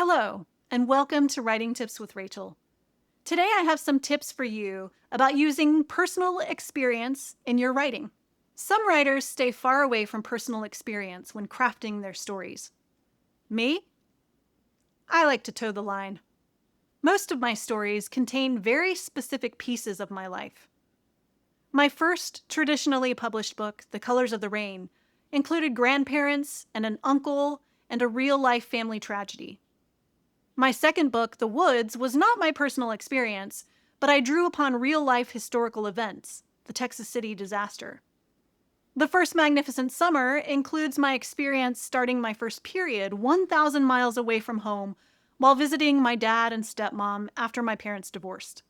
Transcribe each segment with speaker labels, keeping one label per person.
Speaker 1: Hello, and welcome to Writing Tips with Rachel. Today I have some tips for you about using personal experience in your writing. Some writers stay far away from personal experience when crafting their stories. Me? I like to toe the line. Most of my stories contain very specific pieces of my life. My first traditionally published book, The Colors of the Rain, included grandparents and an uncle and a real-life family tragedy. My second book, The Woods, was not my personal experience, but I drew upon real-life historical events, the Texas City disaster. The First Magnificent Summer includes my experience starting my first period 1,000 miles away from home while visiting my dad and stepmom after my parents divorced.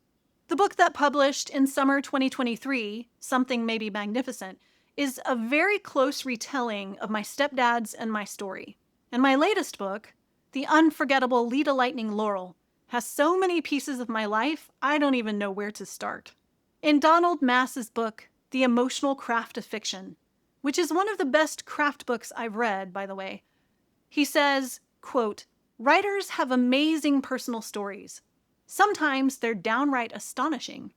Speaker 1: The book that published in summer 2023, Something Maybe Magnificent, is a very close retelling of my stepdad's and my story. And my latest book, The Unforgettable Lita Lightning Laurel, has so many pieces of my life, I don't even know where to start. In Donald Maass's book, The Emotional Craft of Fiction, which is one of the best craft books I've read, by the way, he says, quote, "Writers have amazing personal stories. Sometimes they're downright astonishing.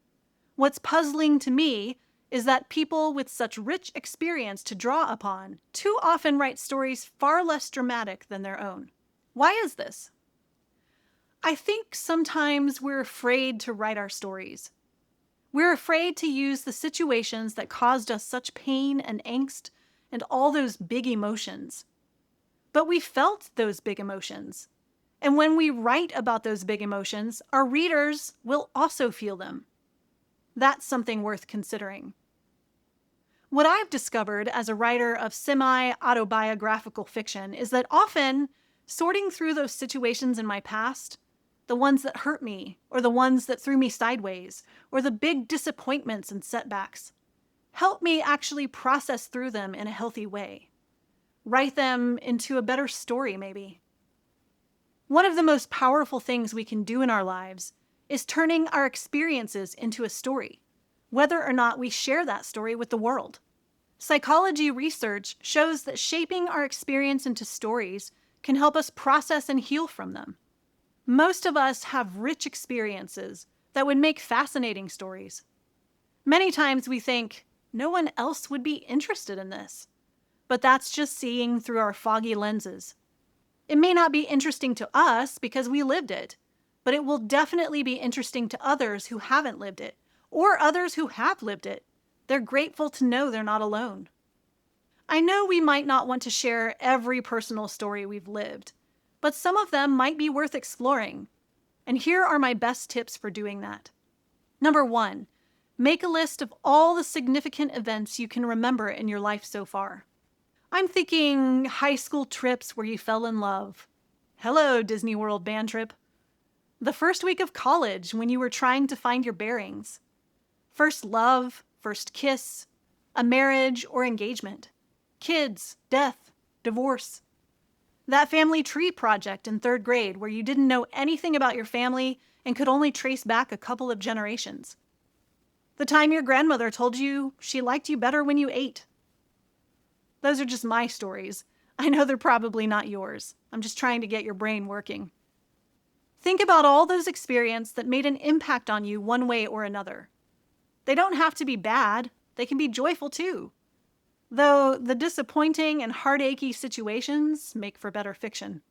Speaker 1: What's puzzling to me is that people with such rich experience to draw upon too often write stories far less dramatic than their own. Why is this? I think sometimes we're afraid to write our stories. We're afraid to use the situations that caused us such pain and angst and all those big emotions. But we felt those big emotions. And when we write about those big emotions, our readers will also feel them. That's something worth considering. What I've discovered as a writer of semi-autobiographical fiction is that often sorting through those situations in my past, the ones that hurt me, or the ones that threw me sideways, or the big disappointments and setbacks, help me actually process through them in a healthy way. Write them into a better story, maybe. One of the most powerful things we can do in our lives is turning our experiences into a story, whether or not we share that story with the world. Psychology research shows that shaping our experience into stories can help us process and heal from them. Most of us have rich experiences that would make fascinating stories. Many times we think, no one else would be interested in this. But that's just seeing through our foggy lenses. It may not be interesting to us because we lived it, but it will definitely be interesting to others who haven't lived it, or others who have lived it. They're grateful to know they're not alone. I know we might not want to share every personal story we've lived, but some of them might be worth exploring. And here are my best tips for doing that. Number 1, make a list of all the significant events you can remember in your life so far. I'm thinking high school trips where you fell in love. Hello, Disney World band trip. The first week of college when you were trying to find your bearings. First love, first kiss, a marriage or engagement. Kids, death, divorce. That family tree project in 3rd grade where you didn't know anything about your family and could only trace back a couple of generations. The time your grandmother told you she liked you better when you ate. Those are just my stories. I know they're probably not yours. I'm just trying to get your brain working. Think about all those experiences that made an impact on you one way or another. They don't have to be bad. They can be joyful too. Though the disappointing and heartachy situations make for better fiction.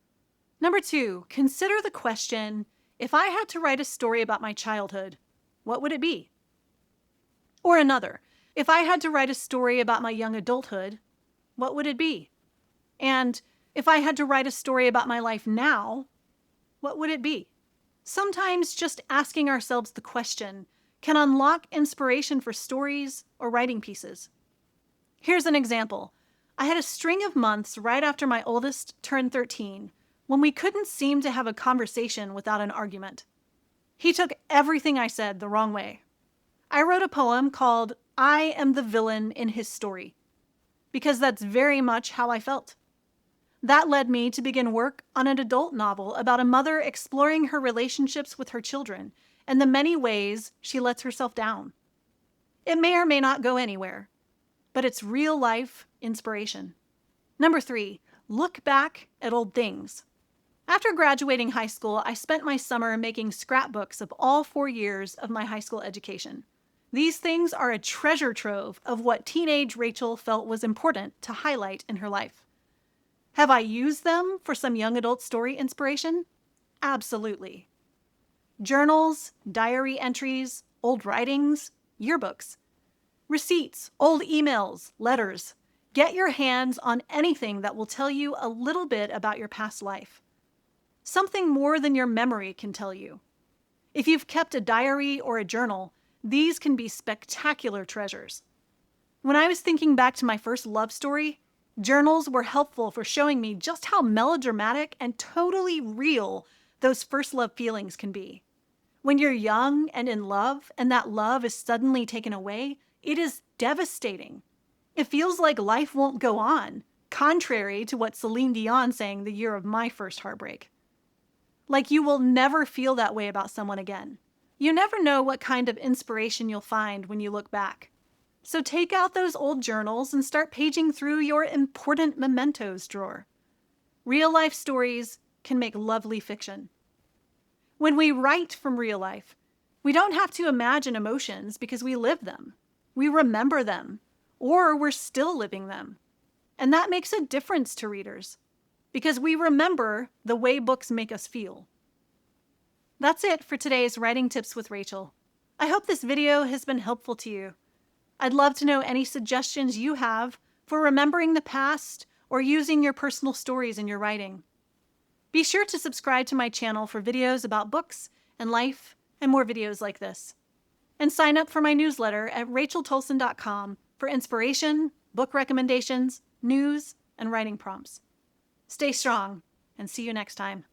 Speaker 1: Number 2, consider the question, if I had to write a story about my childhood, what would it be? Or another, if I had to write a story about my young adulthood, what would it be? And if I had to write a story about my life now, what would it be? Sometimes just asking ourselves the question can unlock inspiration for stories or writing pieces. Here's an example. I had a string of months right after my oldest turned 13 when we couldn't seem to have a conversation without an argument. He took everything I said the wrong way. I wrote a poem called I Am the Villain in His Story, because that's very much how I felt. That led me to begin work on an adult novel about a mother exploring her relationships with her children and the many ways she lets herself down. It may or may not go anywhere, but it's real life inspiration. Number 3, look back at old things. After graduating high school, I spent my summer making scrapbooks of all 4 years of my high school education. These things are a treasure trove of what teenage Rachel felt was important to highlight in her life. Have I used them for some young adult story inspiration? Absolutely. Journals, diary entries, old writings, yearbooks, receipts, old emails, letters. Get your hands on anything that will tell you a little bit about your past life. Something more than your memory can tell you. If you've kept a diary or a journal, these can be spectacular treasures. When I was thinking back to my first love story, journals were helpful for showing me just how melodramatic and totally real those first love feelings can be. When you're young and in love, and that love is suddenly taken away, it is devastating. It feels like life won't go on, contrary to what Celine Dion sang the year of my first heartbreak. Like you will never feel that way about someone again. You never know what kind of inspiration you'll find when you look back. So take out those old journals and start paging through your important mementos drawer. Real life stories can make lovely fiction. When we write from real life, we don't have to imagine emotions because we live them. We remember them, or we're still living them. And that makes a difference to readers, because we remember the way books make us feel. That's it for today's Writing Tips with Rachel. I hope this video has been helpful to you. I'd love to know any suggestions you have for remembering the past or using your personal stories in your writing. Be sure to subscribe to my channel for videos about books and life and more videos like this. And sign up for my newsletter at racheltolson.com for inspiration, book recommendations, news, and writing prompts. Stay strong, and see you next time.